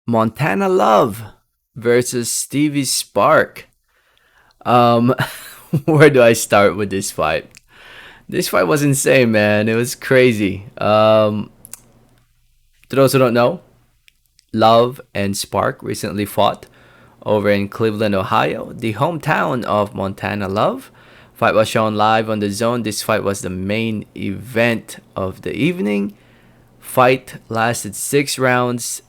Montana Love versus Stevie Spark. Um, where do I start with this fight? This fight was insane, man. It was crazy. To those who don't know, Love and Spark recently fought over in Cleveland, Ohio, the hometown of Montana Love. Fight was shown live on the zone. This fight was the main event of the evening. Fight lasted 6 rounds,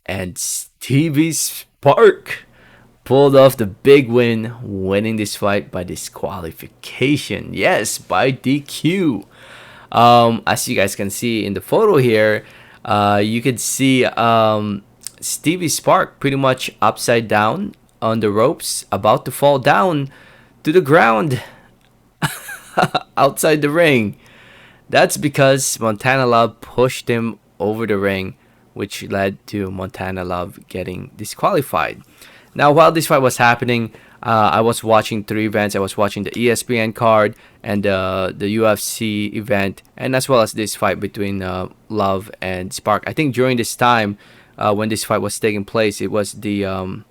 and Stevie Spark pulled off the big win, winning this fight by disqualification. Yes, by DQ. As you guys can see in the photo here, you could see Stevie Spark pretty much upside down on the ropes, about to fall down to the ground outside the ring. That's because Montana Love pushed him over the ring, which led to Montana Love getting disqualified. Now, while this fight was happening, I was watching three events. I was watching the ESPN card and the UFC event, and as well as this fight between Love and Spark. I think during this time, when this fight was taking place, it was the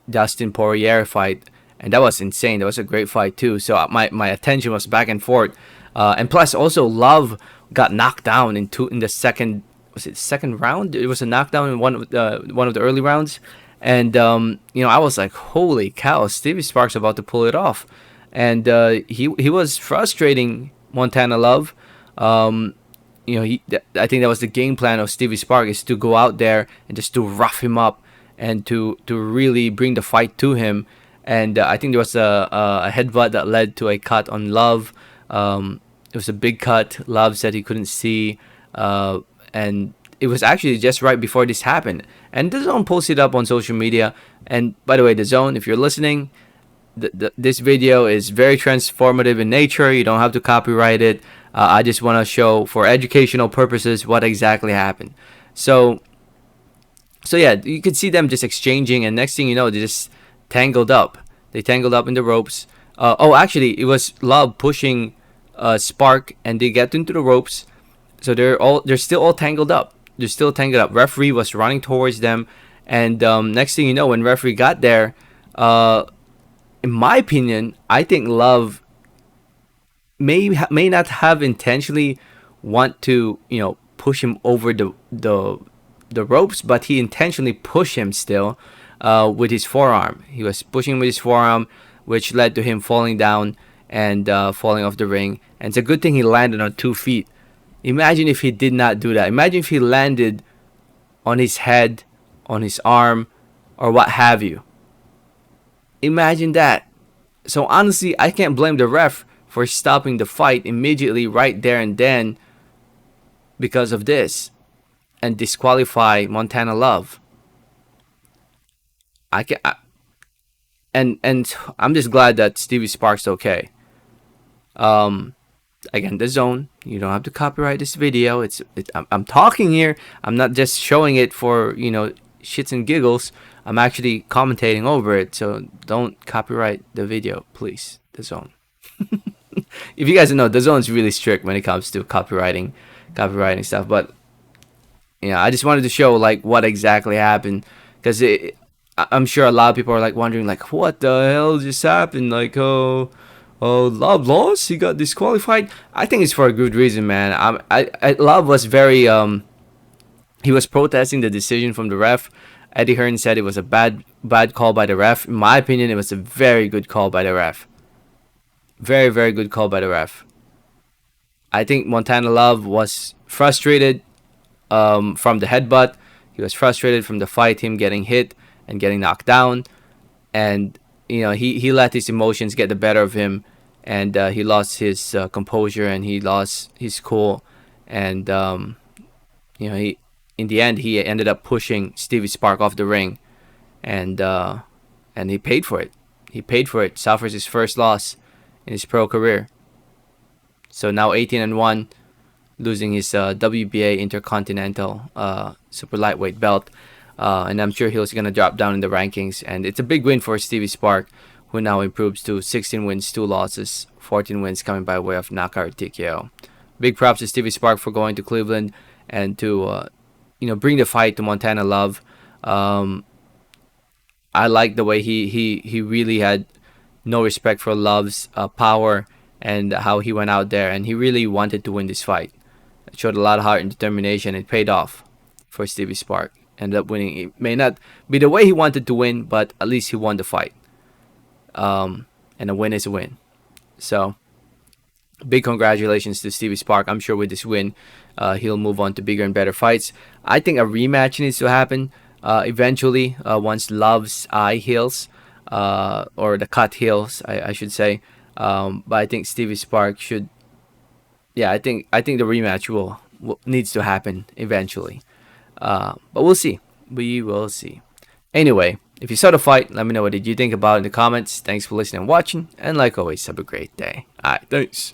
Dustin Poirier fight, and that was insane. That was a great fight too. So my attention was back and forth, and plus also Love got knocked down in the second, was it second round? It was a knockdown in one of the early rounds, and I was like, holy cow, Stevie Sparks about to pull it off, and he was frustrating Montana Love. I think that was the game plan of Stevie Spark, is to go out there and just to rough him up and to really bring the fight to him. And I think there was a headbutt that led to a cut on Love. It was a big cut. Love said he couldn't see, and it was actually just right before this happened. And the Zone posted up on social media. And by the way, the Zone, if you're listening, this video is very transformative in nature. You don't have to copyright it. I just want to show, for educational purposes, what exactly happened. So yeah, you could see them just exchanging, and next thing you know, they just tangled up. They tangled up in the ropes. Actually, it was Love pushing Spark, and they get into the ropes. So they're still all tangled up. They're still tangled up. Referee was running towards them, and next thing you know, when referee got there, in my opinion, I think Love may not have intentionally want to push him over the ropes, but he intentionally pushed him still with his forearm. He was pushing with his forearm, which led to him falling down and falling off the ring. And it's a good thing he landed on 2 feet. Imagine if he did not do that. Imagine if he landed on his head, on his arm, or what have you. Imagine that. So honestly, I can't blame the ref for stopping the fight immediately right there and then because of this, and disqualify Montana Love. I can and I'm just glad that Stevie Sparks okay. Again, the Zone, you don't have to copyright this video. I'm talking here. I'm not just showing it for shits and giggles. I'm actually commentating over it. So don't copyright the video, please. The Zone. If you guys don't know, the Zone's really strict when it comes to copywriting stuff. But I just wanted to show like what exactly happened, because I'm sure a lot of people are like wondering like, what the hell just happened? Like, oh, Love lost. He got disqualified. I think it's for a good reason, man. Love was very he was protesting the decision from the ref. Eddie Hearn said it was a bad call by the ref. In my opinion, it was a very good call by the ref. Very, very good call by the ref. I think Montana Love was frustrated from the headbutt. He was frustrated from the fight, him getting hit and getting knocked down. And, he let his emotions get the better of him. And he lost his composure, and he lost his cool. And, he in the end, he ended up pushing Stevie Spark off the ring. And he paid for it. He paid for it. Suffers his first loss in his pro career. So now 18-1, losing his WBA Intercontinental Super Lightweight belt. And I'm sure he's going to drop down in the rankings. And it's a big win for Stevie Spark, who now improves to 16 wins, 2 losses, 14 wins coming by way of knockout TKO. Big props to Stevie Spark for going to Cleveland and to bring the fight to Montana Love. Um, I like the way he really had no respect for Love's power, and how he went out there and he really wanted to win this fight. It showed a lot of heart and determination. It paid off for Stevie Spark. Ended up winning. It may not be the way he wanted to win, but at least he won the fight. And a win is a win. So big congratulations to Stevie Spark. I'm sure with this win, he'll move on to bigger and better fights. I think a rematch needs to happen eventually, once Love's eye heals, or the cut heals, I should say. But I think Stevie Spark should. Yeah, I think the rematch will needs to happen eventually. But we'll see. We will see. Anyway, if you saw the fight, let me know what did you think about it in the comments. Thanks for listening and watching, and like always, have a great day. Alright, thanks.